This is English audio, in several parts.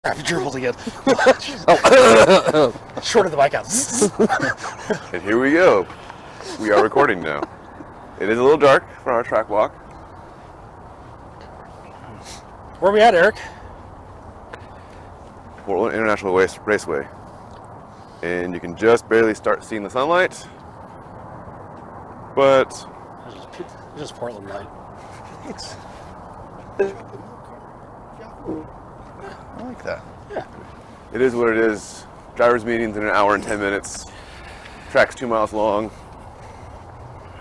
crap, you dribbled again. Oh. Shorted the bike out. And here we go. We are recording now. It is a little dark for our track walk. Where are we at, Eric? Portland International Raceway. And you can just barely start seeing the sunlight. But Just Portland light. Thanks. I like that. Yeah. it is what it is. Drivers meetings in an hour and 10 minutes. Track's 2 miles long.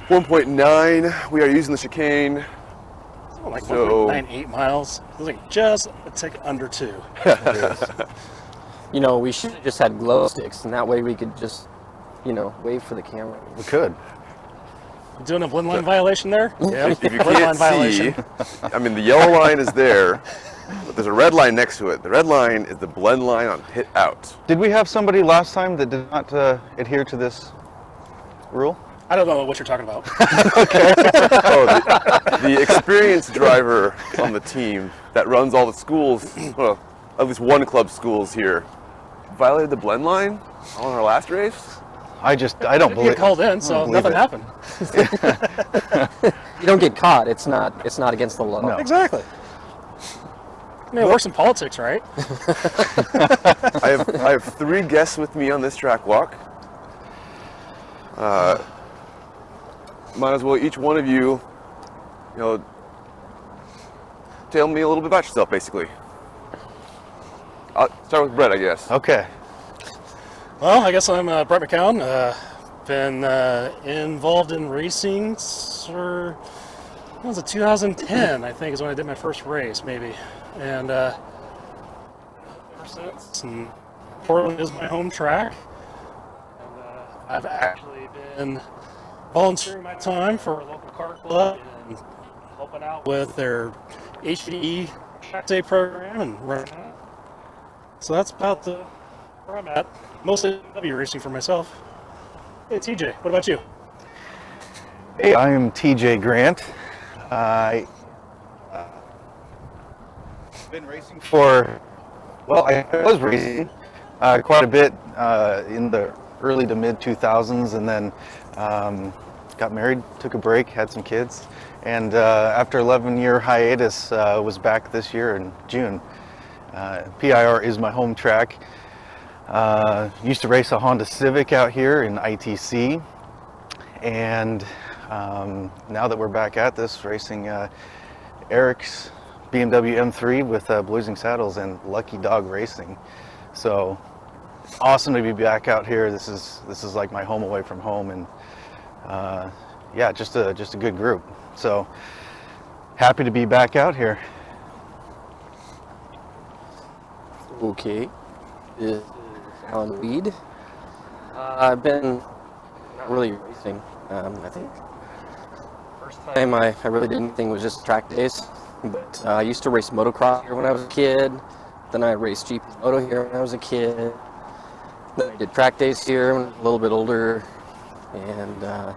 1.9, we are using the chicane. Something like So- 1.98 miles. It was like just a tick under 2. You know, we should have just had glow sticks, and that way we could just, you know, wave for the camera. We could. You doing a blend line violation there? Yeah. If you Blend line can't see, violation. I mean, the yellow line is there, but there's a red line next to it. The red line is the blend line on pit out. Did we have somebody last time that did not adhere to this rule? I don't know what you're talking about. Oh, the experienced driver on the team that runs all the schools, well, at least one club schools here, violated the blend line on our last race. I don't Didn't believe get called in, so believe nothing it. happened. You don't get caught. It's not against the law. No. Exactly. I mean, it works in politics, right? I have 3 guests with me on this track walk. Might as well each one of you, tell me a little bit about yourself, basically. I'll start with Brett, I guess. Okay. Well, I guess I'm Brett McCown. Been involved in racing for, what was it, 2010, I think, is when I did my first race, maybe. And ever since, and Portland is my home track. And I've actually been volunteering my time for a local car club and helping out with their HDE track day program and running that. So that's about where I'm at. Mostly W racing for myself. Hey TJ, what about you? Hey, I am TJ Grant. I've been racing I was racing quite a bit in the early to mid 2000s, and then got married, took a break, had some kids, and after 11-year hiatus, was back this year in June. PIR is my home track. Used to race a Honda Civic out here in ITC, and now that we're back at this, racing Eric's BMW M3 with Blazing Saddles and Lucky Dog Racing. So awesome to be back out here. This is like my home away from home, and yeah, just a good group. So happy to be back out here. Okay. This is Howl-O-Ween. I've been not really racing. I think first time I really did anything was just track days. But I used to race motocross here when I was a kid. Then I raced GP Moto here when I was a kid. Then I did track days here when I was a little bit older. And I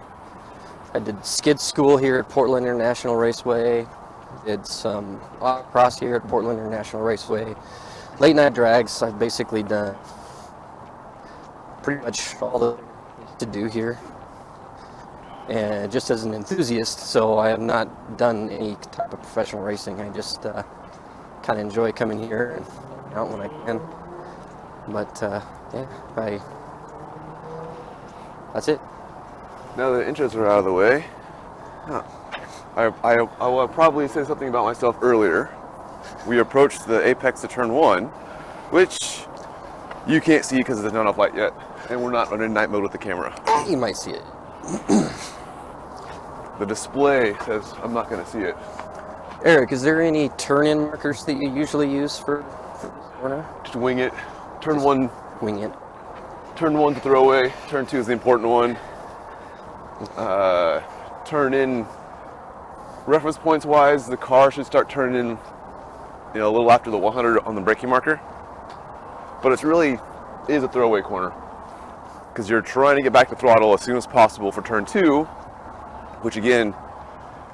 did skid school here at Portland International Raceway. Did some autocross here at Portland International Raceway. Late night drags, I've basically done pretty much all the things to do here. And just as an enthusiast, so I have not done any type of professional racing. I just kind of enjoy coming here and out when I can. But yeah, that's it. Now the intros are out of the way, I will probably say something about myself earlier. We approached the apex of turn 1, which you can't see because there's not enough light yet, and we're not running night mode with the camera. You might see it. The display says I'm not going to see it. Eric, is there any turn-in markers that you usually use for this corner? Just wing it. Turn 1, Wing it. turn 1 to throw away. Turn 2 is the important one. Turn in, reference points wise, the car should start turning in, a little after the 100 on the braking marker. But it's really is a throwaway corner because you're trying to get back to throttle as soon as possible for turn 2, which again,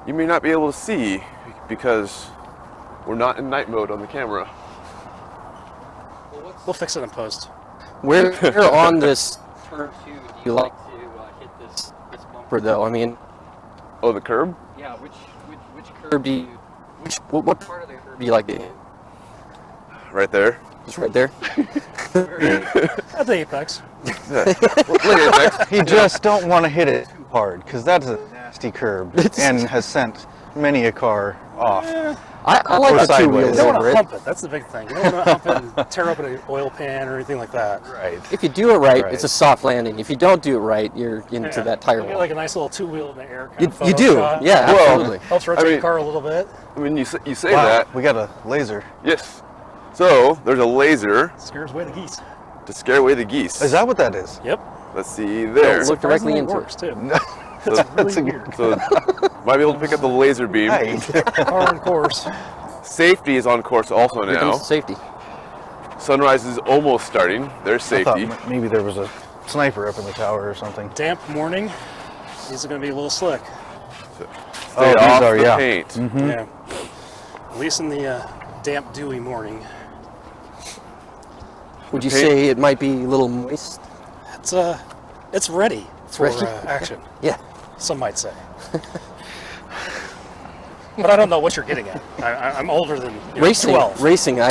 you may not be able to see because we're not in night mode on the camera. We'll fix it in post. Where on this turn 2 do you like to hit this bumper though? I mean, Oh, the curb? yeah, which curb do you, what part of the curb do you like to hit? Right there. Just right there? At the apex. You just don't want to hit it too hard because that's a nasty curb and has sent many a car off. I like Or the two sideways. wheels You don't over want to it. hump it. That's the big thing. You don't want to hump and tear open an oil pan or anything like that. Right. If you do it right, Right. it's a soft landing. If you don't do it right, you're into that tire You get wall. like a nice little two-wheel in the air. Kind You, of photo you do, shot. yeah, Well, absolutely. Helps rotate I mean- the car a little bit. I mean, you say Wow, that. we got a laser. Yes. So there's a laser Scares away the geese. to scare away the geese. Is that what that is? Yep. Let's see there. Look directly Surprisingly, into it. works too. So, That's a weird. so might be able to pick up the laser beam. Hey. Car on course. Safety is on course also Here now. comes safety. Sunrise is almost starting. There's I thought safety. maybe there was a sniper up in the tower or something. Damp morning. These are going to be a little slick. Stay Oh, these off are, the yeah. paint. Yeah. At least in the damp, dewy morning. Would you paint- say it might be a little moist? It's ready for ready? action. Yeah. Some might say. But I don't know what you're getting at. I'm older than Racing, 12. racing. I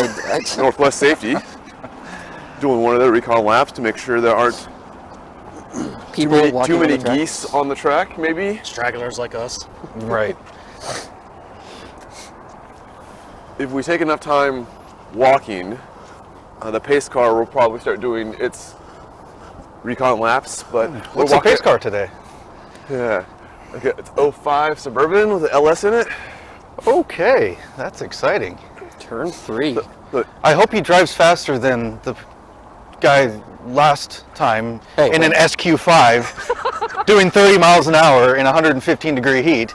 Northwest Safety doing one of their recon laps to make sure there aren't people walking too many on the track. geese on the track, maybe. Stragglers like us. Right. If we take enough time walking, the pace car will probably start doing its recon laps. But we're What's the walking- pace car today? Yeah, okay, it's 05 Suburban with an LS in it. Okay, that's exciting. Turn 3. Look, I hope he drives faster than the guy last time Hey, in an hey. SQ5 doing 30 miles an hour in 115 degree heat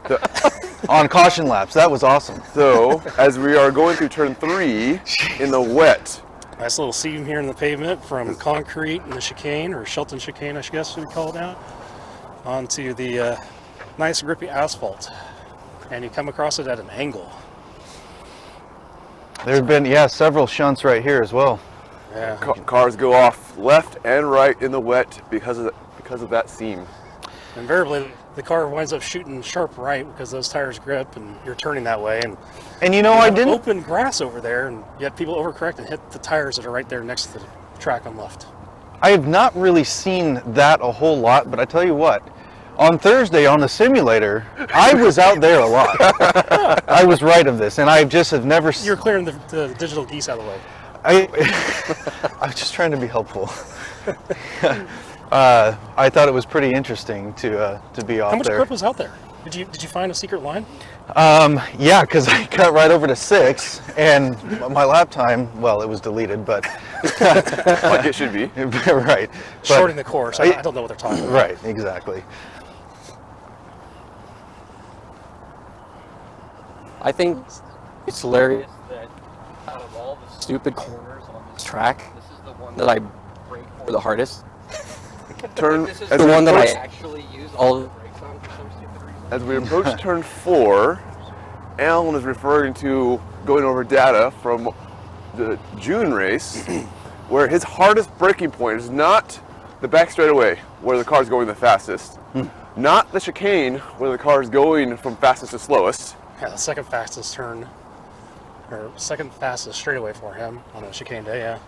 on caution laps. That was awesome. so as we are going through turn 3 in the wet, Nice little seam here in the pavement from concrete and the chicane, or Shelton chicane, I guess we call it now, onto the nice grippy asphalt. And you come across it at an angle. There's been, yeah, several shunts right here as well. Yeah. cars go off left and right in the wet because of that seam. Invariably, the car winds up shooting sharp right because those tires grip and you're turning that way. And And you know, I have didn't. open grass over there, and yet people overcorrect and hit the tires that are right there next to the track on left. I have not really seen that a whole lot, but I tell you what, on Thursday on the simulator, I was out there a lot. I was right of this, and I just have never. You're clearing the digital geese out of the way. I was just trying to be helpful. I thought it was pretty interesting to be off How much there. grip was out there? Did you find a secret line? Yeah, because I got right over to 6, and my lap time, well, it was deleted, but Like it should be. right. But- Shorting the course. I don't know what they're talking about. Right, exactly. I think it's hilarious that out of all the stupid corners on this track, this is the one that I brake for the hardest. Turn This is as the we one that I approach- actually use all the brakes on for some stupid reason. As we approach turn 4, Alan is referring to going over data from the June race, where his hardest braking point is not the back straightaway, where the car is going the fastest, not the chicane, where the car is going from fastest to slowest. Yeah, the second fastest turn, or second fastest straightaway for him on a chicane day, yeah.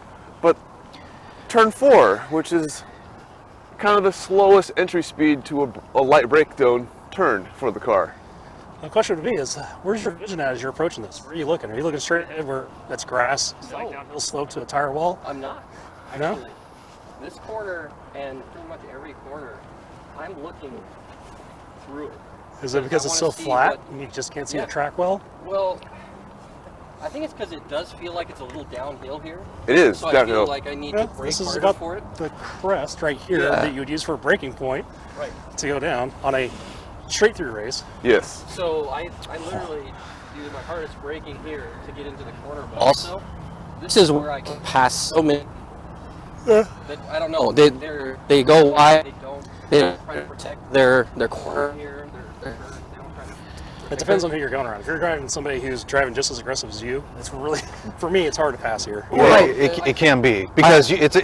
But turn 4, which is kind of the slowest entry speed to a light breakdown turn for the car. The question would be is, where's your vision at as you're approaching this? Where are you looking? Are you looking straight ahead where that's grass, like downhill slope to a tire wall? I'm not. No? Actually, this corner and pretty much every corner, I'm looking through it. Is it because I it's so wanna see flat what- and you just can't see Yeah. the track well? Well, I think it's because it does feel like it's a little downhill here. It is So I downhill. feel like I need Yeah, to brake this is harder about for it. the crest right here Yeah. that you would use for a braking point Right. to go down on a straight through race. Yes. So I literally do my hardest braking here to get into the corner, but Also, also this is where I can pass so many. That, I don't know. They go wide. They don't. They're trying to protect their corner here. They're down trying to It depends on who you're going around. If you're driving somebody who's driving just as aggressive as you, it's really, for me, it's hard to pass here. Well, it can be because it's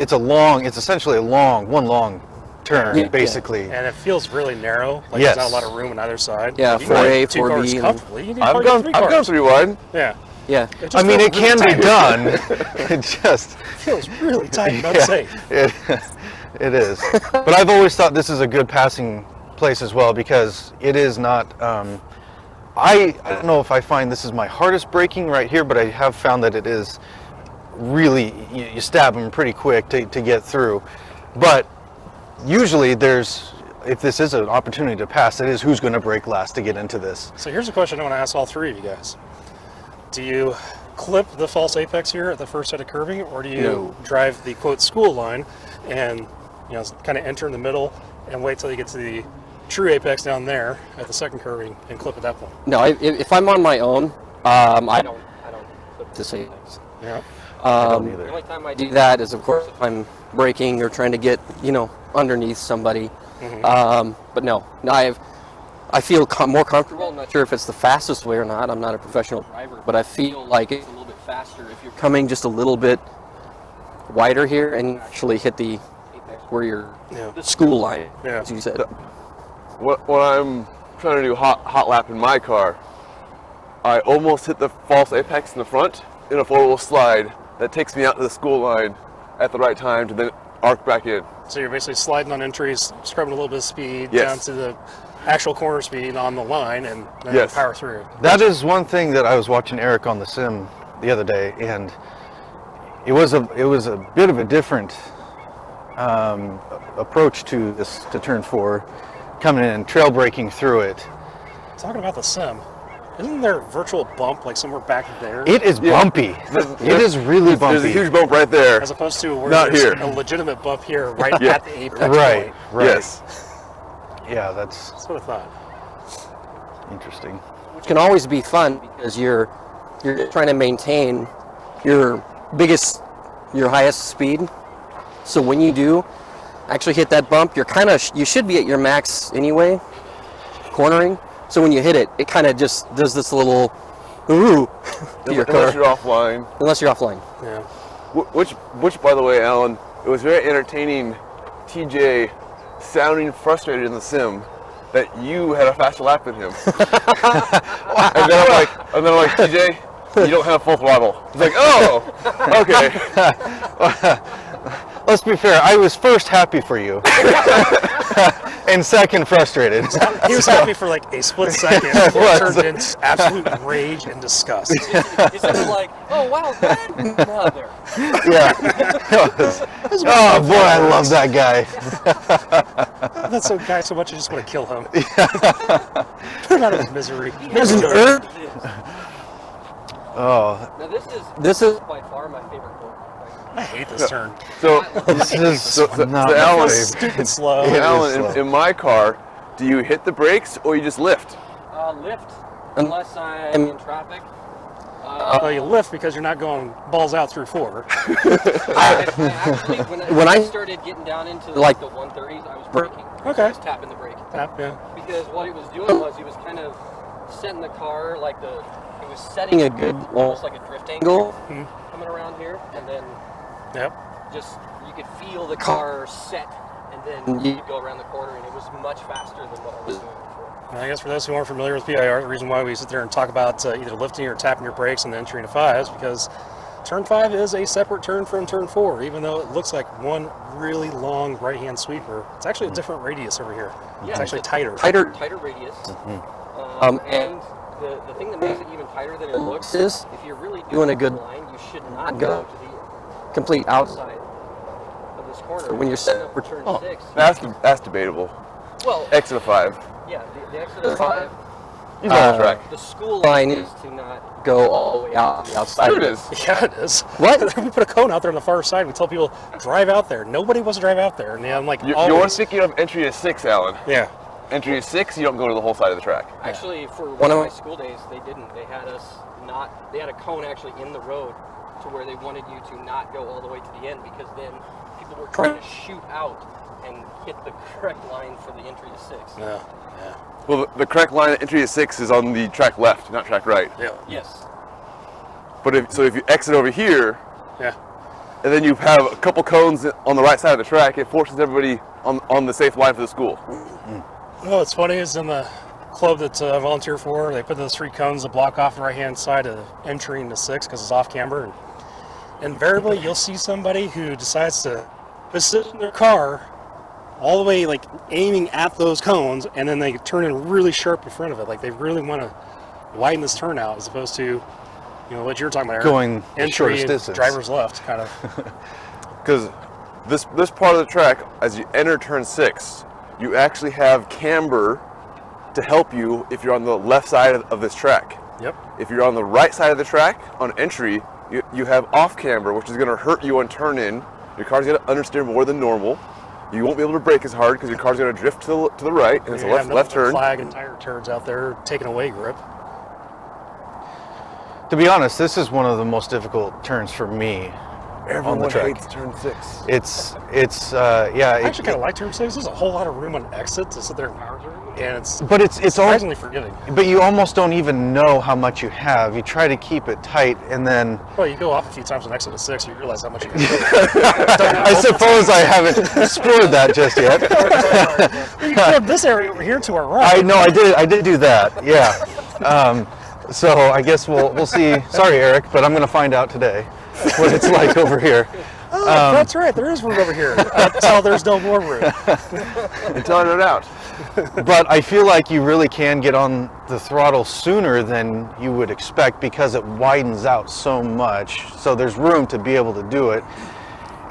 essentially one long turn basically. And it feels really narrow. Like Yes. there's not a lot of room on either side. Yeah, You can park 4A, two cars 4B. comfortably. You can I've park gone three cars. 3 wide. Yeah. Yeah. It just I mean, feels it can really be tight. done. It just feels really tight and unsafe. it is. But I've always thought this is a good passing place as well because it is not. I don't know if I find this is my hardest braking right here, but I have found that it is really you stab them pretty quick to get through. But usually if this is an opportunity to pass, it is who's going to brake last to get into this. So here's a question I want to ask all three of you guys. Do you clip the false apex here at the first set of curving, or do you drive the quote school line and kind of enter in the middle and wait till you get to the true apex down there at the second curving and clip at that point? No, if I'm on my own, I don't clip this apex. Yeah. I don't either. The only time I do that is, of course, if I'm braking or trying to get underneath somebody. But no, I feel more comfortable. I'm not sure if it's the fastest way or not. I'm not a professional driver, but I feel like it's a little bit faster if you're coming just a little bit wider here and you actually hit the apex where you're the school line, as you said. When I'm trying to do hot lap in my car, I almost hit the false apex in the front in a four-wheel slide that takes me out to the school line at the right time to then arc back in. So you're basically sliding on entries, scrubbing a little bit of speed down to the actual corner speed on the line, and then power through. That is one thing that I was watching Eric on the sim the other day, and it was a bit of a different approach to turn 4, coming in and trail braking through it. Talking about the sim, isn't there a virtual bump like somewhere back there? It is bumpy. It is really bumpy. There's a huge bump right there. As opposed to where Not there's here. a legitimate bump here, right at the apex Right. point. Yes. Yeah, that's That's what I thought. interesting. Which can always be fun because you're trying to maintain your highest speed. So when you do actually hit that bump, you should be at your max anyway, cornering. So when you hit it, it kind of just does this little ooh to your car. Unless you're offline. Unless you're offline. Yeah. Which, by the way, Alan, it was very entertaining. TJ sounding frustrated in the sim that you had a faster lap than him. and then I'm like, TJ, you don't have full throttle. He's like, oh, okay. Let's be fair. I was first happy for you, and second frustrated. He was happy for like a split second before it turned into absolute rage and disgust. It's like, oh wow, that? No, there. Yeah. Oh boy, I love that guy. That's so guy so much I just want to kill him. Put him out of his misery. Oh, Now this is by far my favorite corner. I hate this turn. So, this is not so my Alan, favorite. Stupid slow. Yeah. Alan, in my car, do you hit the brakes or you just lift? Lift, unless I'm in traffic. Well, you lift because you're not going balls out through 4. Actually, when I started getting down into like the 130s, I was braking. Okay. I was tapping the brake. Tap, yeah. Because what it was doing was he was kind of setting the car it was setting a good, almost like a drift angle coming around here, and then just you could feel the car set, and then you could go around the corner, and it was much faster than what I was doing before. And I guess for those who aren't familiar with PIR, the reason why we sit there and talk about either lifting or tapping your brakes and then entering a 5 is because turn 5 is a separate turn from turn 4, even though it looks like one really long right-hand sweeper. It's actually a different radius over here. Yeah, it's actually tighter. Tighter radius. And the thing that makes it even tighter than it looks is if you're really doing a good line, you should not go to the complete outside of this corner when you're setting up for turn 6. That's debatable. Well, Exit of 5. yeah, the exit of 5. He's on the track. The school line is to not go all the way out the outside. Sure of it it. is. Yeah, it is. What? We put a cone out there on the far side. We tell people, drive out there. Nobody wants to drive out there. And I'm like, You're always. thinking of entry to 6, Alan. Yeah. Entry to 6, you don't go to the whole side of the track. Actually, for one of my school days, they didn't. They had us not. They had a cone actually in the road to where they wanted you to not go all the way to the end because then people were trying to shoot out and hit the correct line for the entry to 6. Yeah. Yeah. Well, the correct line of entry to 6 is on the track left, not track right. Yeah. Yes. But if you exit over here, Yeah. and then you have a couple cones on the right side of the track, it forces everybody on the safe line for the school. Well, what's funny is in the club that I volunteer for, they put those 3 cones to block off the right-hand side of entry into 6 because it's off camber. And invariably, you'll see somebody who decides to position their car all the way, like aiming at those cones, and then they turn in really sharp in front of it. Like they really want to widen this turnout as opposed to, what you were talking about, Eric. Going the entry shortest and distance. driver's left, kind of. Because this part of the track, as you enter turn 6, you actually have camber to help you if you're on the left side of this track. Yep. If you're on the right side of the track, on entry, you have off camber, which is going to hurt you on turn in. Your car's going to understeer more than normal. You won't be able to brake as hard because your car's going to drift to the right, and it's a left turn. Flag and tire turds out there taking away grip. To be honest, this is one of the most difficult turns for me on the track. hates turn 6. It's yeah. I actually kind of like turn 6. There's a whole lot of room on exit to sit there and power through, and it's But it's all. surprisingly forgiving. But you almost don't even know how much you have. You try to keep it tight, and then Well, you go off a few times on exit to 6, you realize how much you can I suppose I haven't explored that just yet. You can this area over here to our right. I know I did do that. Yeah. So I guess we'll see. Sorry, Eric, but I'm going to find out today what it's like over here. Oh, that's right. There is room over here until there's no more room. Until I run out. But I feel like you really can get on the throttle sooner than you would expect because it widens out so much. So there's room to be able to do it.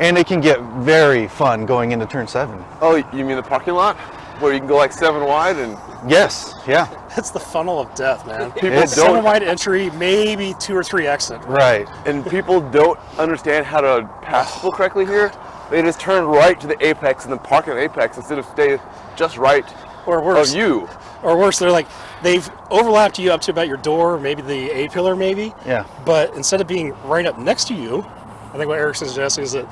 And it can get very fun going into turn 7. Oh, you mean the parking lot? Where you can go like 7 wide and Yes, yeah, It's the funnel of death, man. people It's don't 7 wide entry, maybe 2 or 3 exit. right. and people don't understand how to pass people correctly here. They just turn right to the apex and then park at the apex instead of stay just right Or worse. of you. Or worse, they've overlapped you up to about your door, maybe the A-pillar maybe. Yeah. But instead of being right up next to you, I think what Eric's suggesting is that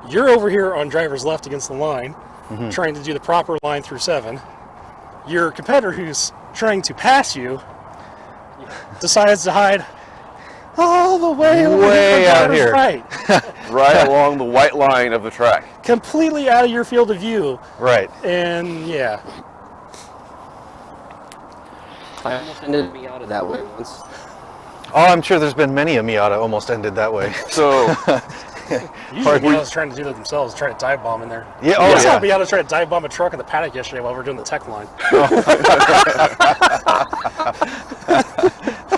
you're over here on driver's left against the line, trying to do the proper line through 7. Your competitor who's trying to pass you decides to hide all the way over Way on out driver's here. right, Right along the white line of the track. completely out of your field of view. Right. And yeah, I almost ended me out of that way once. Oh, I'm sure there's been many a Miata almost ended that way. So usually Miata's trying to do that themselves, trying to dive bomb in there. Yeah, I oh saw yeah. Miata try to dive bomb a truck in the paddock yesterday while we were doing the tech line.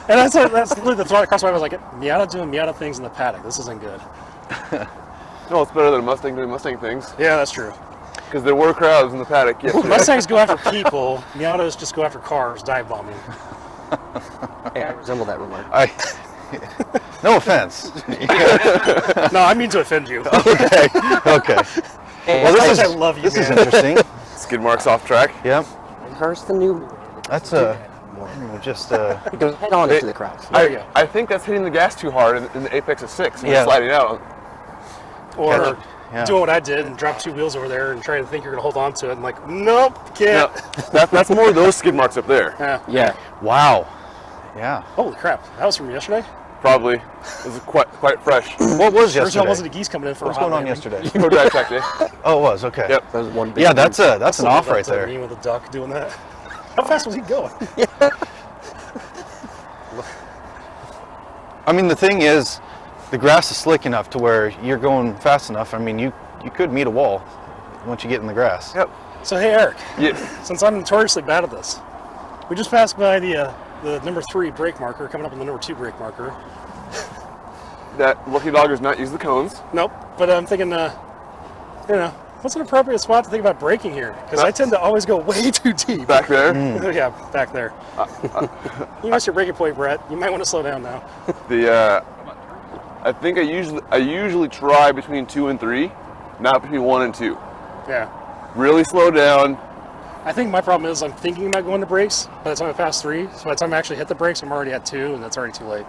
And that's literally the thought that crossed my mind. I was like, Miata doing Miata things in the paddock. This isn't good. no, it's better than Mustang doing Mustang things Yeah, that's true. because there were crowds in the paddock yesterday. Mustangs go after people. Miatas just go after cars, dive bombing. Hey, I resemble that remark. No offense. No, I mean to offend you. Okay. Okay. Well, this I is love you, this is man. interesting. Skid marks off track. Yep. Rehearse the new. That's just It goes head on into the crowds. There you go. I think that's hitting the gas too hard in the apex of 6 and Yeah. sliding out. Or Yeah. doing what I did and drop 2 wheels over there and trying to think you're going to hold on to it. And like, nope, can't. No, that's more of those skid marks up there. Yeah. Yeah. wow. Yeah. Holy crap. That was from yesterday? Probably. It was quite fresh. What was First of all, yesterday? wasn't the geese coming in for What's a hot going on landing. yesterday? No drive track day. Oh, it was okay. Yep. That was one big Yeah, that's an Still off love right that there. meme with the duck doing that. How fast was he going? I mean, the thing is, the grass is slick enough to where you're going fast enough. I mean, you could meet a wall once you get in the grass. Yep. So, hey, Eric, Yes. since I'm notoriously bad at this, we just passed by the number 3 brake marker, coming up on the number 2 brake marker. That lucky dogger's not use the cones. Nope, but I'm thinking, what's an appropriate spot to think about braking here? Because I tend to always go way too deep. Back there. Yeah, back there. You missed your braking point, Brett. You might want to slow down now. I think I usually try between 2 and 3, not between 1 and 2. Yeah. Really slow down. I think my problem is I'm thinking about going to brakes by the time I pass 3. So by the time I actually hit the brakes, I'm already at 2, and that's already too late.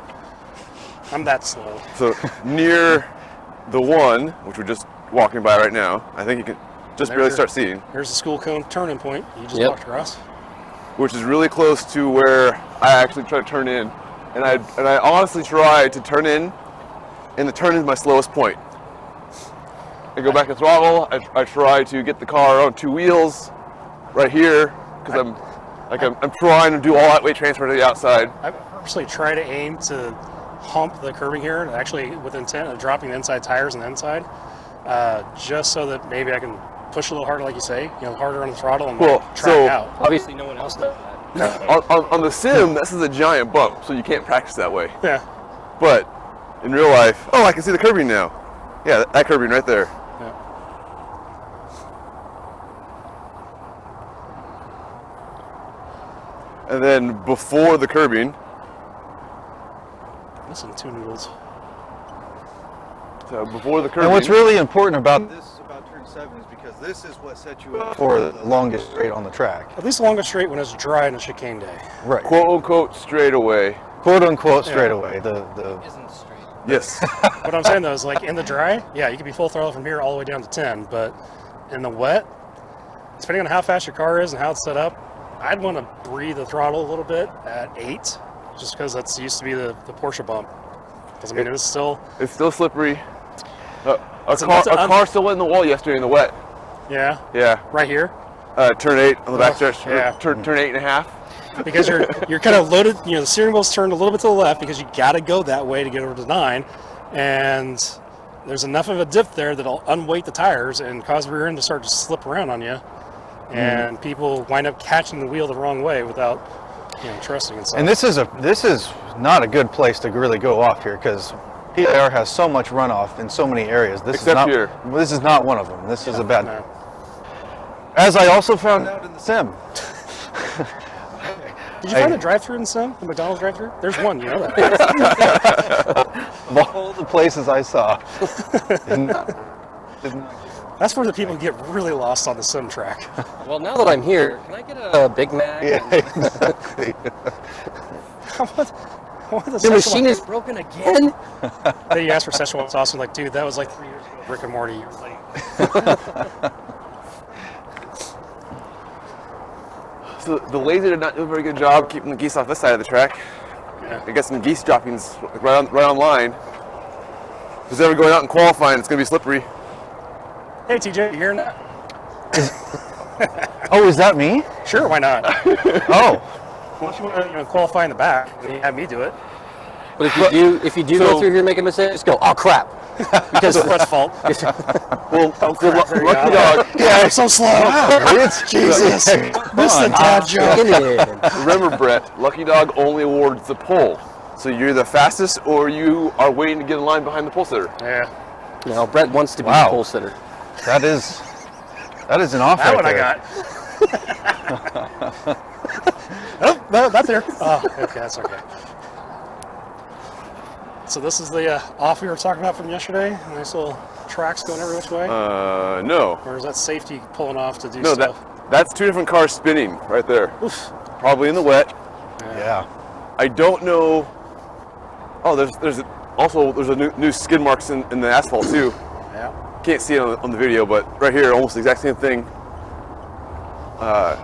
I'm that slow. So near the 1, which we're just walking by right now, I think you can just There's barely your- start seeing, Here's the school cone turning point. You just Yep. walked across. which is really close to where I actually try to turn in. And I honestly try to turn in, and the turn is my slowest point. I go back to throttle. I try to get the car on two wheels right here because I'm trying to do all that weight transfer to the outside. I purposely try to aim to hump the curbing here, actually with intent of dropping the inside tires on the inside, just so that maybe I can push a little harder, like you say, harder on the throttle and Well, track so- out. Obviously, no one else does that. On the sim, this is a giant bump, so you can't practice that way. Yeah. But in real life, I can see the curbing now. Yeah, that curbing right there. Yeah. And then before the curbing, Listen, two noodles. so before the curbing. And what's really important about this, about turn 7, is because this is what sets you up for the longest straight on the track. At least the longest straight when it's dry and a chicane day. Right. quote unquote straightaway. Quote unquote Yeah. straightaway. The Isn't straight. Yes. What I'm saying though is, like, in the dry, yeah, you could be full throttle from here all the way down to 10, but in the wet, depending on how fast your car is and how it's set up, I'd want to breathe the throttle a little bit at 8, just because that's used to be the Porsche bump. Because, I mean, it's still, It's still slippery. A That's a- car still went in the wall yesterday in the wet. yeah, Yeah. right here. Turn 8 on the back stretch. yeah. Turn 8.5. Because you're kind of loaded, the steering wheel's turned a little bit to the left because you got to go that way to get over to 9, and there's enough of a dip there that'll unweight the tires and cause the rear end to start to slip around on you, and people wind up catching the wheel the wrong way without trusting and stuff. And this is not a good place to really go off here, because PIR has so much runoff in so many areas. This Except is not here. This is not one of them. This is a bad. No. As I also found out in the sim. Did you find a drive-through in Sim? The McDonald's drive-through? There's one, you know that. Of all the places I saw. did not- That's where the people get really lost on the Sim track. Well, now that I'm here, can I get a Big Mac? Yeah, exactly. What the The machine is broken again? Then you ask for Szechuan sauce, and like, dude, that was like 3 years ago. Rick and Morty, you're late. So the laser did not do a very good job keeping the geese off this side of the track. Yeah. I got some geese droppings right on line. If it's ever going out and qualifying, it's going to be slippery. Hey, TJ, you hearing that? Oh, is that me? Sure, why not? Oh, Unless you want to qualify in the back, and you have me do it. But if you do go through here and make a mistake, just go, oh crap. Because it's Brett's fault. Well, the lucky dog. Yeah, I'm so slow. it's Jesus. Missed the dad joke. Get in. Remember, Brett, lucky dog only awards the pole. So you're the fastest, or you are waiting to get in line behind the pole sitter. Yeah, No, Brett wants to be Wow. the pole sitter. that is an off that right one I there. got. Oh, no, not there. Oh, okay, that's okay. So this is the off we were talking about from yesterday. Nice little tracks going every which way. No. Or is that safety pulling off to do No, stuff? that's two different cars spinning right there. Oof. Probably in the wet. Yeah. I don't know. Oh, there's a new skid marks in the asphalt too. Yeah. Can't see it on the video, but right here, almost the exact same thing.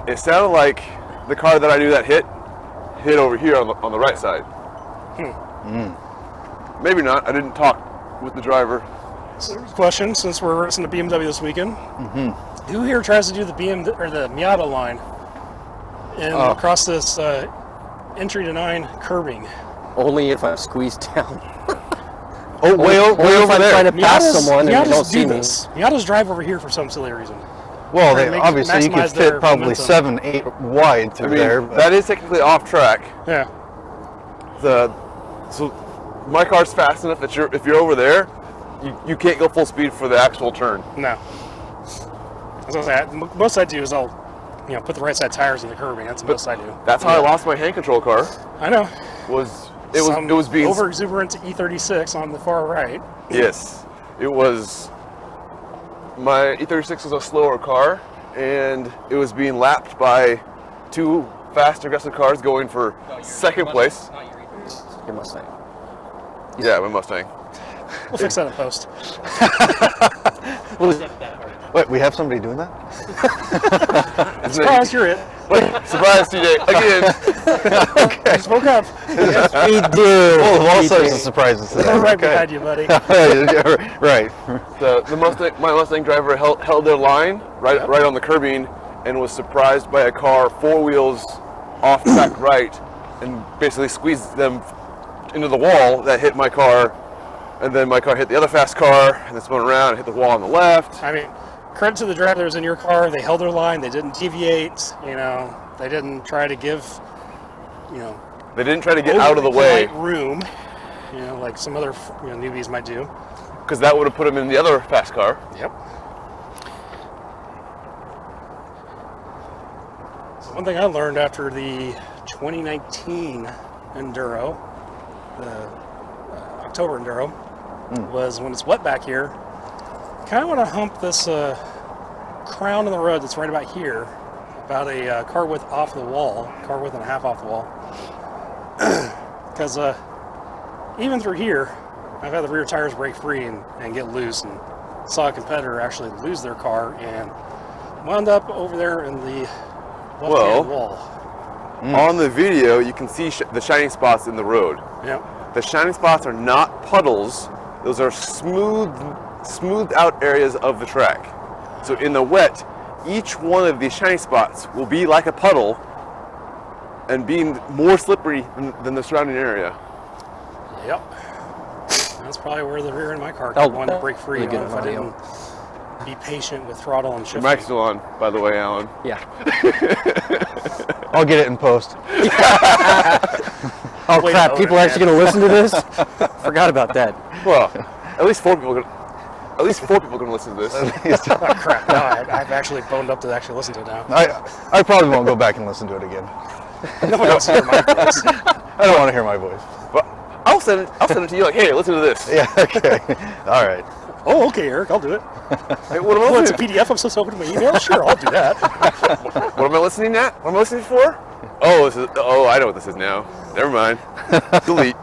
It sounded like the car that I knew that hit over here on the right side. Maybe not. I didn't talk with the driver. So there's a question, since we're racing the BMW this weekend. Who here tries to do the or the Miata line and across this entry to 9 curbing? Only if I'm squeezed down. Oh, way Only if over I'm there. trying to pass someone and they Miatas don't see do me. this. Miatas drive over here for some silly reason. Well, Trying to obviously you could maximize their fit probably momentum. 7, 8 wide through there. But that is technically off track. Yeah. So my car's fast enough that if you're over there, you can't go full speed for the actual turn. No. As I was saying, most I do is I'll put the right side tires in the curbing. That's the most I do. That's how I lost my hand control car. I know. It was being over exuberant E36 on the far right. Yes, it was. My E36 was a slower car, and it was being lapped by 2 fast, aggressive cars going for second place. Not your E36, your Mustang. Yeah, my Mustang. We'll fix that in post. What was that hard? Wait, we have somebody doing that? Surprise, you're it. Surprise, TJ, again. Just woke up. We do. Full of all We sorts do. of surprises today. I'm right Okay. behind you, buddy. Right. My Mustang driver held their line right on the curbing and was surprised by a car 4 wheels off track right and basically squeezed them into the wall that hit my car, and then my car hit the other fast car and then spun around and hit the wall on the left. I mean, credit to the driver that was in your car. They held their line. They didn't deviate. You know, they didn't try to give, you know, They didn't try to get out of the way, polite room. You know, like some other newbies might do. because that would have put them in the other fast car. Yep. So one thing I learned after the 2019 Enduro, the October Enduro, was when it's wet back here, you kind of want to hump this crown in the road that's right about here, about a car width off the wall, car width and a half off the wall. Because even through here, I've had the rear tires break free and get loose, and saw a competitor actually lose their car and wound up over there in the left-hand wall. On the video, you can see the shining spots in the road. Yep. The shining spots are not puddles; those are smoothed out areas of the track. So in the wet, each one of these shining spots will be like a puddle and being more slippery than the surrounding area. Yep. That's probably where the rear end of my car Oh, wanted to break free really good if I audio. didn't be patient with throttle and The shifting. mic's still on, by the way, Alan. Yeah. I'll get it in post. Oh Wait, crap! oh, People are man. actually going to listen to this? Forgot about that. Well, at least four people. At least 4 people are going to listen to this. Oh, crap. No, I've actually boned up to actually listen to it now. I probably won't go back and listen to it again. No one else hear my voice. I don't want to hear my voice. But I'll send it to you. Like, hey, listen to this. Yeah. Okay. All right. Oh, okay, Eric, I'll do it. Hey, what am I Oh, it's a listening? PDF. I'm supposed to open my email? Sure, I'll do that. What am I listening at? What am I listening for? Oh, I know what this is now. Never mind. Delete.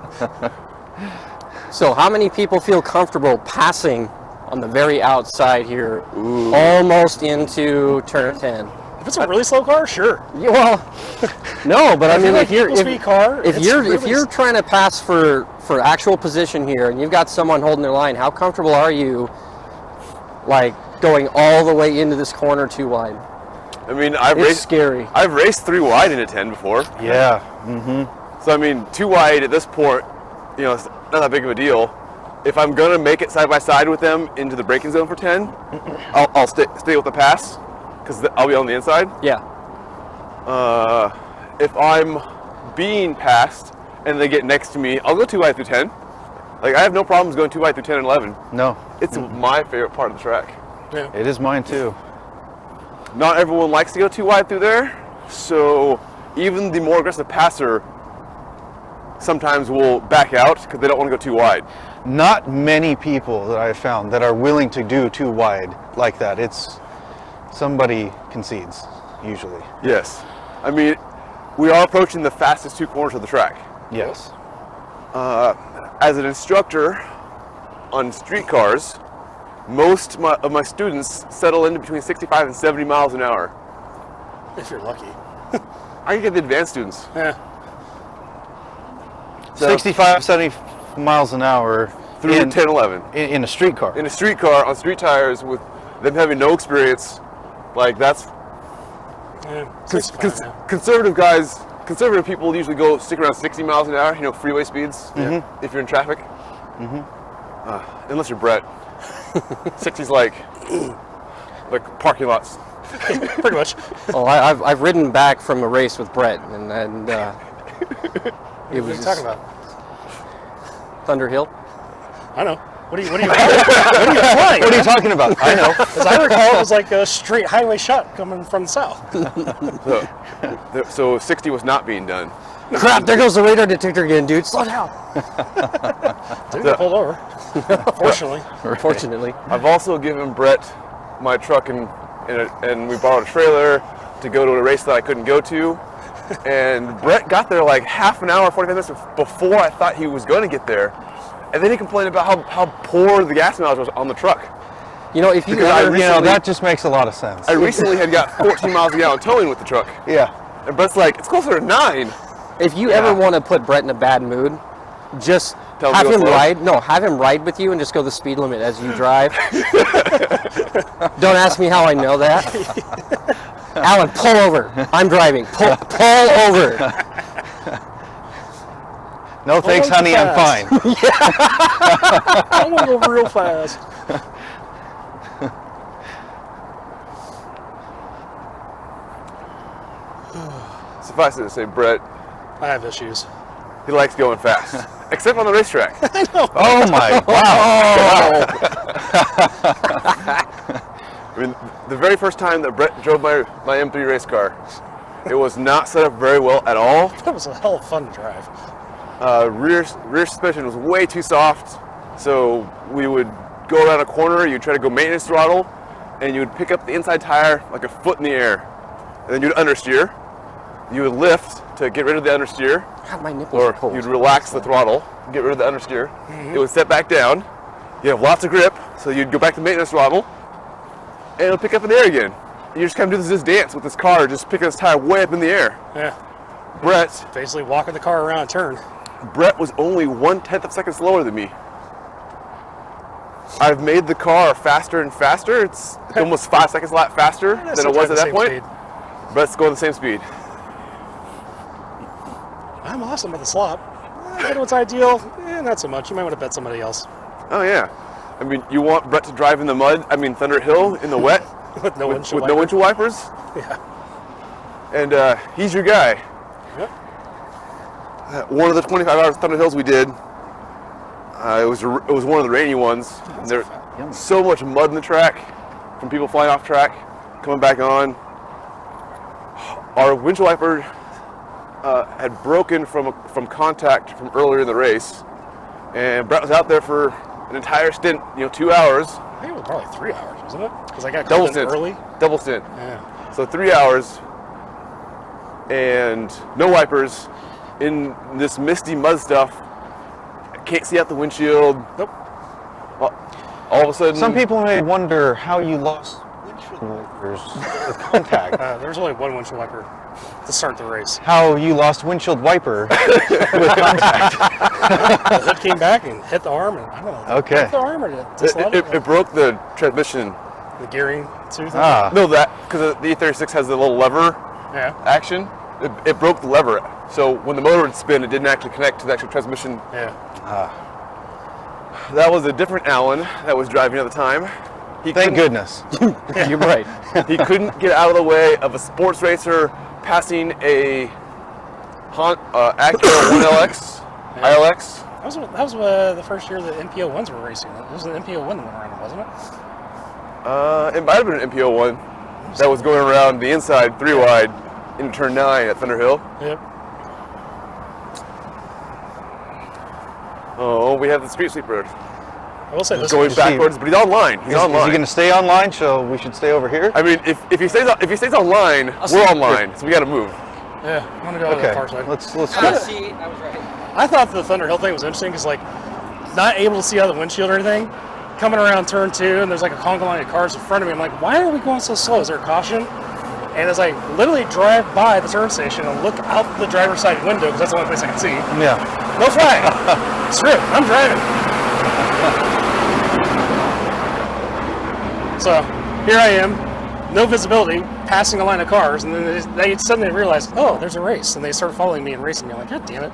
So, how many people feel comfortable passing on the very outside here, almost into turn 10? If it's a really slow car, sure. Yeah, well, no, but I mean, like if you're people speed car, if it's you're really trying to pass for actual position here, and you've got someone holding their line, how comfortable are you, like going all the way into this corner too wide? I mean, It's scary. I've raced 3 wide in a 10 before. Yeah. So I mean, 2 wide at this point, it's not that big of a deal. If I'm gonna make it side by side with them into the braking zone for 10, I'll stay with the pass because I'll be on the inside. Yeah. If I'm being passed and they get next to me, I'll go 2 wide through 10. Like, I have no problems going 2 wide through 10 and 11. No. It's my favorite part of the track. Yeah. It is mine too. Not everyone likes to go 2 wide through there, so even the more aggressive passer sometimes will back out because they don't want to go 2 wide. Not many people that I've found that are willing to do too wide like that. It's somebody concedes usually. Yes. I mean, we are approaching the fastest 2 corners of the track. Yes. As an instructor on street cars, most of my students settle into between 65 and 70 miles an hour. If you're lucky. I can get the advanced students. Yeah. So, 65, 70 miles an hour through 10, 11. in a street car. In a street car on street tires with them having no experience, like that's Yeah. 65 now. conservative people usually stick around 60 miles an hour, freeway speeds, if you're in traffic. Unless you're Brett. 60's like parking lots. Pretty much. Oh, I've ridden back from a race with Brett, and it What are was you talking about? Thunder Hill. I know. What are you implying? What are you talking about? I know. As I recall, it was like a straight highway shot coming from the south. So 60 was not being done. Crap! There goes the radar detector again, dude. Slow down. Didn't get pulled over. Fortunately. Fortunately. I've also given Brett my truck and we borrowed a trailer to go to a race that I couldn't go to. And Brett got there like half an hour, 45 minutes before I thought he was going to get there. And then he complained about how poor the gas mileage was on the truck. You know, if you Because I ever, recently- that just makes a lot of sense. I recently had got 14 miles a gallon towing with the truck. Yeah. And Brett's like, it's closer to 9. if you ever want to put Brett in a bad mood, just Tell him have to go him slow. ride. No, have him ride with you and just go the speed limit as you drive. Don't ask me how I know that. Alan, pull over. I'm driving. Pull over. No thanks, too honey. I'm fast. fine. I want to go real fast. Suffice it to say, Brett, I have issues. he likes going fast. Except on the racetrack. Oh my! Wow. I mean, the very first time that Brett drove my M3 race car, it was not set up very well at all. That was a hell of fun to drive. Rear suspension was way too soft, so we would go around a corner, you'd try to go maintenance throttle, and you would pick up the inside tire like a foot in the air, and then you'd understeer. You would lift to get rid of the understeer, God, my nipples are or cold. you'd relax the throttle, get rid of the understeer. It would set back down. You have lots of grip, so you'd go back to maintenance throttle, and it'll pick up in the air again. You just kind of do this dance with this car, just picking this tire way up in the air. Yeah. Brett Basically walking the car around a turn. was only 1/10 of a second slower than me. I've made the car faster and faster. It's almost 5 seconds a lap faster than it was at that point. Brett's going the same speed. I'm awesome at the slop. I know it's ideal. Not so much. You might want to bet somebody else. Oh yeah. I mean, you want Brett to drive in the mud, Thunder Hill in the wet With no windshield with no windshield wipers? Yeah. And he's your guy. Yep. One of the 25 hours Thunder Hills we did, it was one of the rainy ones. And there so much mud in the track from people flying off track, coming back on. Our windshield wiper had broken from contact from earlier in the race, and Brett was out there for an entire stint, 2 hours. I think it was probably 3 hours, wasn't it? Because I got Double called in stint. early. Double stint. Yeah. So 3 hours and no wipers in this misty mud stuff. Can't see out the windshield. Nope. All of a sudden, Some people may wonder how you lost windshield wipers with contact. There's only one windshield wiper to start the race. How you lost windshield wiper. The hood came back and hit the arm, and I don't know. Okay. Hit the arm or just let it broke the transmission. the gearing tooth. Ah. No, that because the E36 has the little lever Yeah. action. It broke the lever. So when the motor would spin, it didn't actually connect to the actual transmission. Yeah. That was a different Alan that was driving at the time. He Thank couldn't- goodness. You're right. He couldn't get out of the way of a sports racer passing a Acura 1LX, ILX. That was the first year the MPO1s were racing. It was the MPO1 that went around, wasn't it? It might have been an MPO1 that was going around the inside 3-wide into turn 9 at Thunder Hill. Yep. Oh, we have the street sweeper I will say this. going backwards, but he's online. He's Is he online. going to stay online? So we should stay over here? I mean, if he stays online, we're online, so we got to move. Yeah, I'm gonna go to the Okay. far side. Let's See, I was right. I thought the Thunder Hill thing was interesting because, like, not able to see out of the windshield or anything. Coming around turn 2, and there's like a conga line of cars in front of me. I'm like, why are we going so slow? Is there a caution? And as I literally drive by the turn station and look out the driver's side window, because that's the only place I can see, Yeah. no flag. Screw it, I'm driving. So here I am, no visibility, passing a line of cars, and then they suddenly realize, oh, there's a race, and they start following me and racing me. I'm like, God damn it.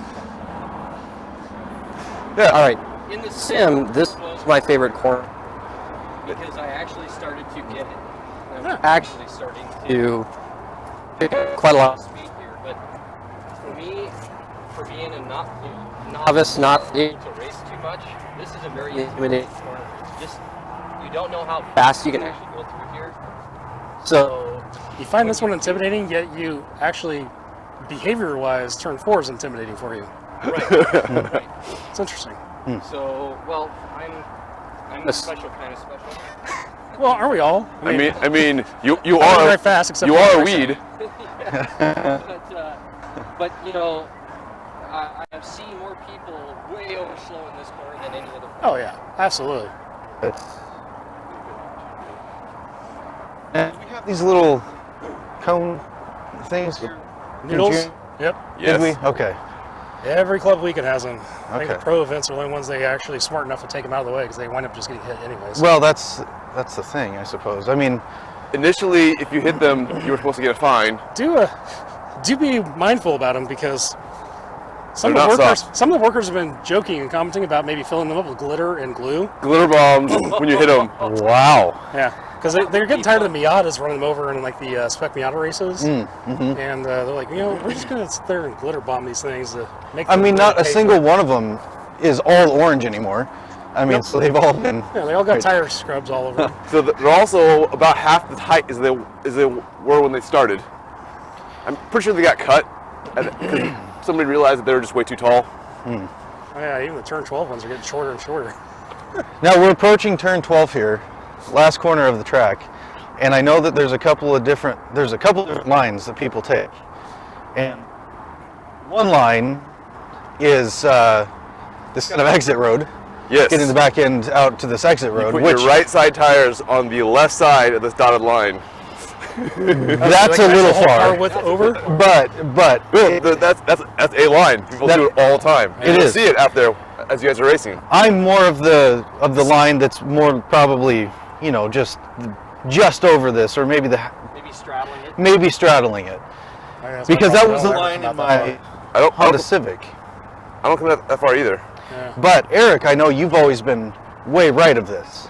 Yeah. All right. In the sim, this was my favorite corner because I actually started to get it. I'm actually starting to pick up quite a lot of speed here. But for me, for being a novice, not able to race too much, this is a very intimidating corner. You don't know how fast you can actually go through here. So You find this one intimidating, yet you actually, behavior-wise, turn 4 is intimidating for you. right. It's interesting. So well, I'm a special kind of special. Well, aren't we all? I mean, you I are drive fast, except you for are a racing. weed. But I have seen more people way over slow in this corner than any other. Oh yeah, absolutely. these little cone things? Noodles? Yep. Yes. Did we? Okay. Every club weekend has them. I think Okay. the pro events are the only ones they actually smart enough to take them out of the way because they wind up just getting hit anyways. Well, that's the thing, I suppose. I mean, Initially, if you hit them, you were supposed to get a fine. do be mindful about them because some They're of the not workers soft. some of the workers have been joking and commenting about maybe filling them up with glitter and glue. Glitter bombs when you hit them. wow. Yeah, because they're getting tired of the Miatas running them over in like the spec Miata races, and they're like, we're just gonna sit there and glitter bomb these things to make. I them mean, really not a pay single for it. one of them is all orange anymore. I mean, Nope. so they've all been. Yeah, they all got tire scrubs all over them. So they're also about half the height as they were when they started. I'm pretty sure they got cut because somebody realized that they were just way too tall. Oh, yeah, even the turn 12 ones are getting shorter and shorter. Now we're approaching turn 12 here, last corner of the track, and I know that there's a couple of different lines that people take, and one line is this kind of exit road, Yes. getting the back end out to this exit road, Put which your right side tires on the left side of this dotted line. that's a Like, little the whole car far, width over. but That's a line. People do it all the time. It You'll is. see it out there as you guys are racing. I'm more of the line that's more probably just over this, or maybe straddling it, Yeah, that's because my that problem. was the I don't line know in about my that Honda Civic. I don't come that far either. Yeah. But Eric, I know you've always been way right of this.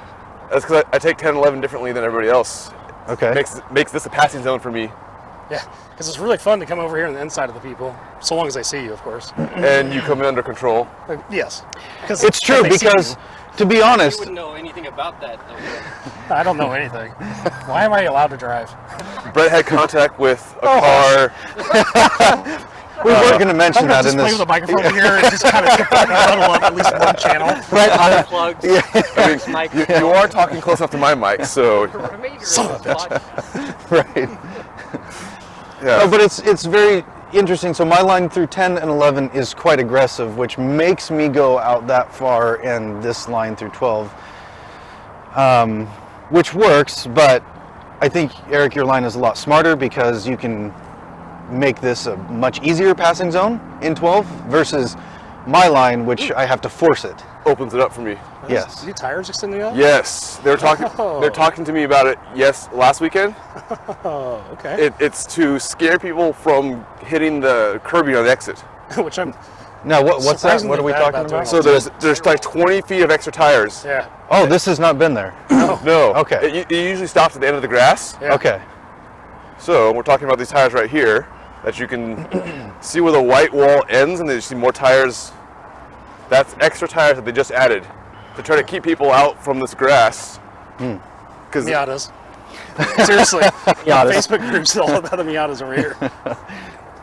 That's because I take 10 and 11 differently than everybody else. Okay. Makes this a passing zone for me. Yeah, because it's really fun to come over here on the inside of the people, so long as they see you, of course. And you come in under control. Yes, because It's true because, to be honest, wouldn't know anything about that, though. I don't know anything. Why am I allowed to drive? Brett had contact with a Oh. car. we weren't going to mention I'm that gonna just in play this. with a microphone here and just kind of huddle up at least one channel. Unplugged. I mean, you are talking close enough to my mic, so Son of a bitch. Right. yeah. No, but it's very interesting. So my line through 10 and 11 is quite aggressive, which makes me go out that far, and this line through 12, which works. But I think, Eric, your line is a lot smarter because you can make this a much easier passing zone in 12 versus my line, which I have to force it. Opens it up for me. Yes. Are your tires extending out? Yes, they're talking. Oh. They're talking to me about it. Yes, last weekend. Oh, okay. It's to scare people from hitting the curbing on the exit. Which I'm. Now, what's that? Surprisingly What are we bad talking about doing about? all So there's like 20 feet of extra tires. Yeah. Oh, this has not been there. No. Okay. It usually stops at the end of the grass. Yeah. Okay. So we're talking about these tires right here that you can see where the white wall ends, and then you see more tires. That's extra tires that they just added to try to keep people out from this grass. Because Miatas. Seriously. Facebook groups all about the Miatas over here.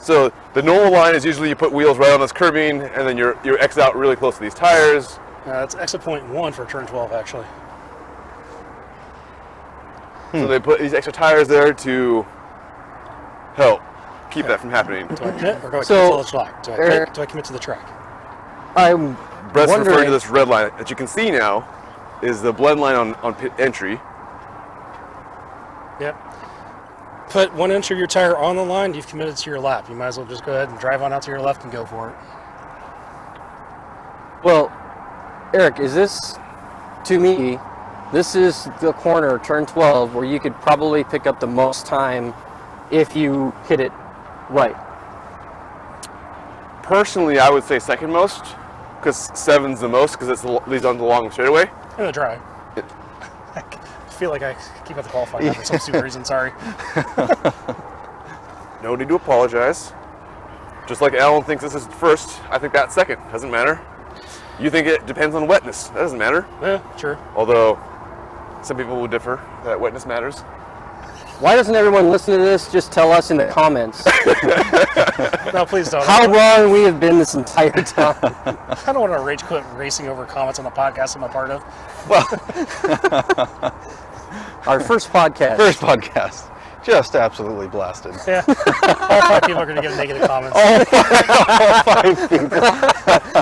so the normal line is usually you put wheels right on this curbing, and then you're exit out really close to these tires. That's exit point 1 for turn 12, actually. So they put these extra tires there to help keep that from happening. Do I commit or do I So, commit to the track? Eric- Do I commit to the track? I'm Brett's referring wondering. to this red line that you can see now is the blend line on pit entry. Yep. Put 1 inch of your tire on the line, you've committed to your lap. You might as well just go ahead and drive on out to your left and go for it. Well, Eric, is this, to me, this is the corner, turn 12, where you could probably pick up the most time if you hit it right. Personally, I would say second most, because 7's the most, because it leads on the long straightaway. In the drive. I feel like I keep at the qualifying now for some stupid reason, sorry. No need to apologize. Just like Alan thinks this is first, I think that's second. Doesn't matter. You think it depends on wetness. That doesn't matter. Yeah, sure. Although some people will differ that wetness matters. Why doesn't everyone listen to this? Just tell us in the comments No, please don't. how wrong we have been this entire time. I don't want to rage quit racing over comments on the podcast I'm a part of. Our first podcast. First podcast. Just absolutely blasted. Yeah. All 5 people are going to give negative comments.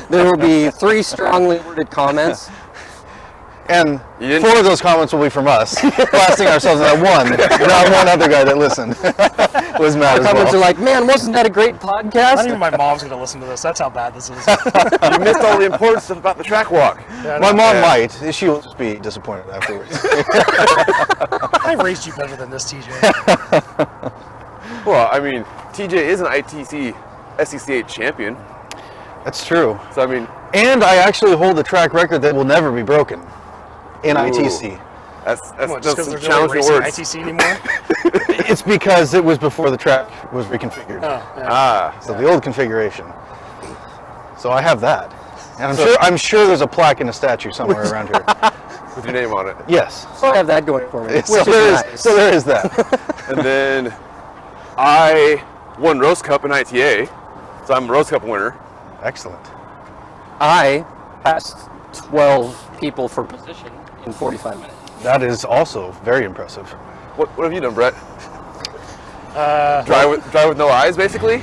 There will be 3 strongly worded comments. And You didn't- 4 of those comments will be from us, blasting ourselves. That one, not one other guy that listened was mad as Comments are well. like, man, wasn't that a great Not podcast? even my mom's going to listen to this. That's how bad this is. You missed all the important stuff about the track walk. Yeah, My no, mom Yeah. might. She will just be disappointed afterwards. I raised you better than this, TJ. Well, I mean, TJ is an ITC SCCA champion. That's true. So, I mean, And I actually hold the track record that will never be broken in ITC. that's What, just some because there's no challenging racing words. ITC anymore? It's because it was before the track was reconfigured. Oh, yeah. Ah, So the old configuration. So I have that. And I'm sure there's a plaque and a statue somewhere around here. with your name on it. Yes. So I have that going for me. So which there is is, nice. so there is that. And then I won Rose Cup in ITA, so I'm a Rose Cup winner. Excellent. I passed 12 people for position in 45 minutes. That is also very impressive. What have you done, Brett? Drive with no eyes, basically.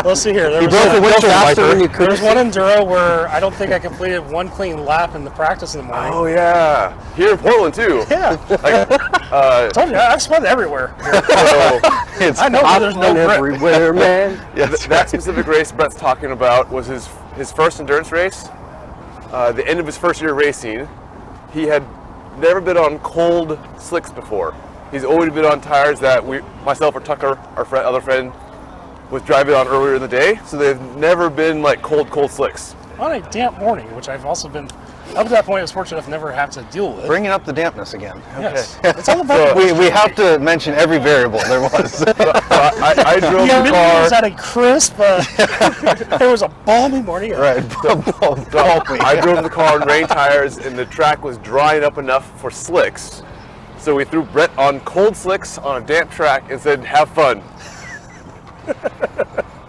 Let's see here. There You was, broke the one, windshield faster than wiper. you could. there was one enduro where I don't think I completed one clean lap in the practice in the morning. Oh yeah, here in Portland too. Yeah, Like, told you, I've spun everywhere. so It's I know where there's no grip. everywhere, man. Yes, that specific race Brett's talking about was his first endurance race. The end of his first year racing, he had never been on cold slicks before. He's always been on tires that myself or Tucker, our other friend, was driving on earlier in the day. So they've never been like cold slicks. On a damp morning, which I've also been, up to that point, I was fortunate enough to never have to deal with. Bringing up the dampness again. Yes. It's all about We have to mention every variable there was. I drove yeah, the maybe it was car. at a crisp, it was a balmy morning. Right. I drove the car on rain tires, and the track was drying up enough for slicks. So we threw Brett on cold slicks on a damp track and said, "Have fun."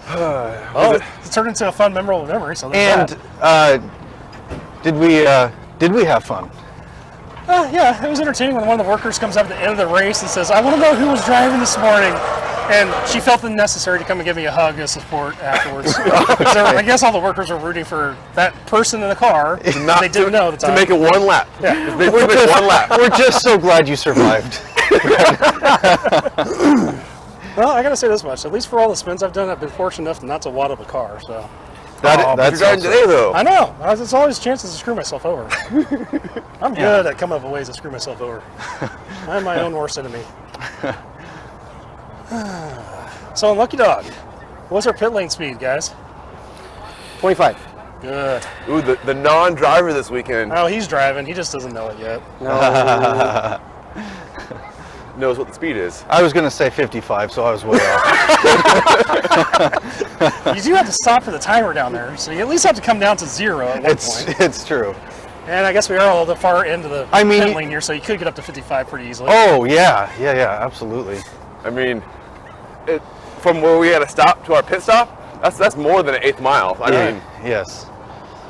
Well, it turned into a fun, memorable memory. So there's And that. did we have fun? Yeah, it was entertaining when one of the workers comes up at the end of the race and says, "I want to know who was driving this morning." And she felt it necessary to come and give me a hug as support afterwards. So I guess all the workers were rooting for that person in the car. Not they didn't know at the to time. make it one lap. Yeah. They make one lap. We're just so glad you survived. Well, I gotta say this much. At least for all the spins I've done, I've been fortunate enough not to wad up a car. So But That's you're driving also- today, though. I know. There's always chances to screw myself over. I'm good at coming up with ways to screw myself over. I'm my own worst enemy. So on Lucky Dog, what's our pit lane speed, guys? 25. Good. Ooh, the non-driver this weekend Oh, he's driving. He just doesn't know it yet. No. knows what the speed is. I was going to say 55, so I was way off. You do have to stop for the timer down there, so you at least have to come down to 0 at one point. It's true. And I guess we are all the far end of the I mean- pit lane here, so you could get up to 55 pretty easily. Oh, yeah, absolutely. I mean, from where we had to stop to our pit stop, that's more than an eighth mile. I mean, Yes,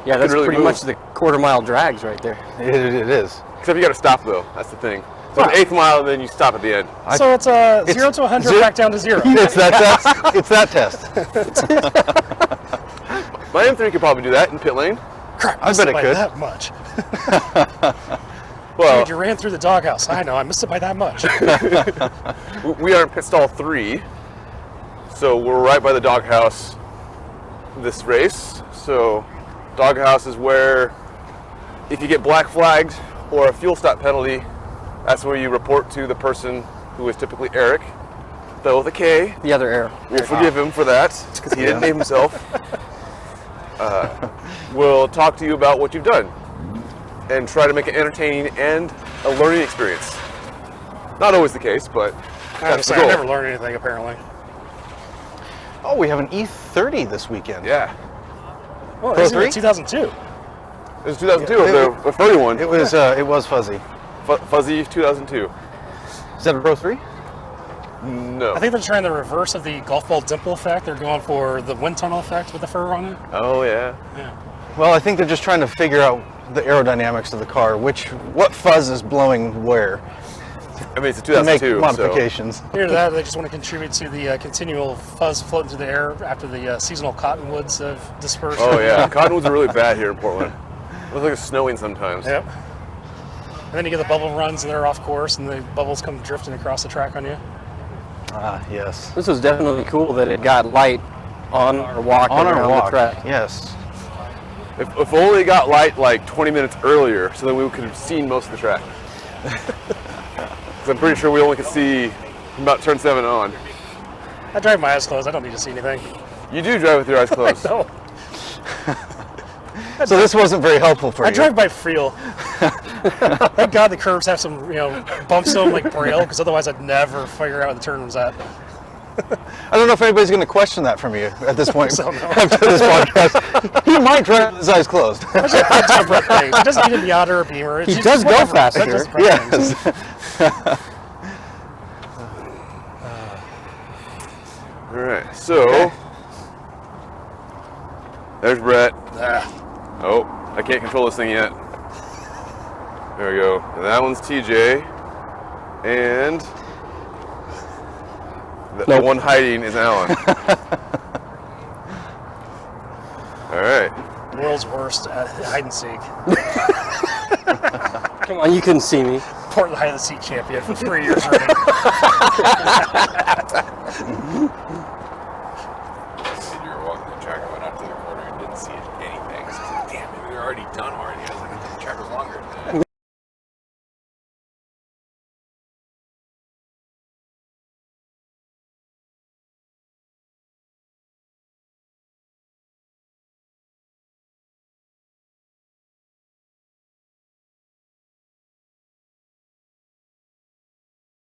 Yeah, that's really pretty move. much the quarter-mile drags right there. it is. except you got to stop though. That's the thing. So an eighth mile, and then you stop at the end. So it's 0 to 100 zero- back down to 0. It's that test. It's that test. My M3 could probably do that in pit lane. Crap, I missed bet it it by could. that much. Well, Dude, you ran through the doghouse. I know, I missed it by that much. we are in pit stall 3, so we're right by the doghouse this race. So doghouse is where if you get black flagged or a fuel stop penalty, that's where you report to the person who is typically Eric, though with a K. The other air. We'll forgive him for that because he didn't name himself. We'll talk to you about what you've done and try to make it entertaining and a learning experience. Not always the case, but that's the I goal. never learned anything, apparently. Oh, we have an E30 this weekend. Yeah. Well, Pro it's in 3? 2002. It was 2002, the 31. It was fuzzy. Fuzzy 2002. Is that a Pro 3? No. I think they're trying the reverse of the golf ball dimple effect. They're going for the wind tunnel effect with the fur on it. Oh, yeah. Yeah. Well, I think they're just trying to figure out the aerodynamics of the car, what fuzz is blowing where, I mean, it's a to make 2002. modifications. Here, that they just want to contribute to the continual fuzz floating through the air after the seasonal cottonwoods have dispersed. So. Oh, yeah. Cottonwoods are really bad here in Portland. It looks like it's snowing sometimes. Yep. And then you get the bubble runs and they're off course and the bubbles come drifting across the track on you. Yes. This was definitely cool that it got light on our walk On around our walk. the track. Yes. If only it got light like 20 minutes earlier, so then we could have seen most of the track. Because I'm pretty sure we only could see from about turn 7 on. I drive my eyes closed. I don't need to see anything. You do drive with your eyes closed. No. So this wasn't very helpful for you. I drive by feel. Thank God the curves have some, bumps to them like Braille, because otherwise I'd never figure out where the turn was at. I don't know if anybody's going to question that from you at this point So, no. after this podcast. He might drive with his eyes closed. I just breath things. It doesn't need a Miata or a Beamer. It's He just does go whatever. faster. That just breath things. Yes. All right, so there's Brett. Oh, I can't control this thing yet. There we go. And that one's TJ, and the one hiding is Alan. All right. World's worst at hide and seek. Come on, you couldn't see me. Portland hide and seek champion for 3 years running. You were walking the track, I went out to the corner and didn't see anything. So I was like, damn, maybe they're already done already. I was like, the track was longer than that.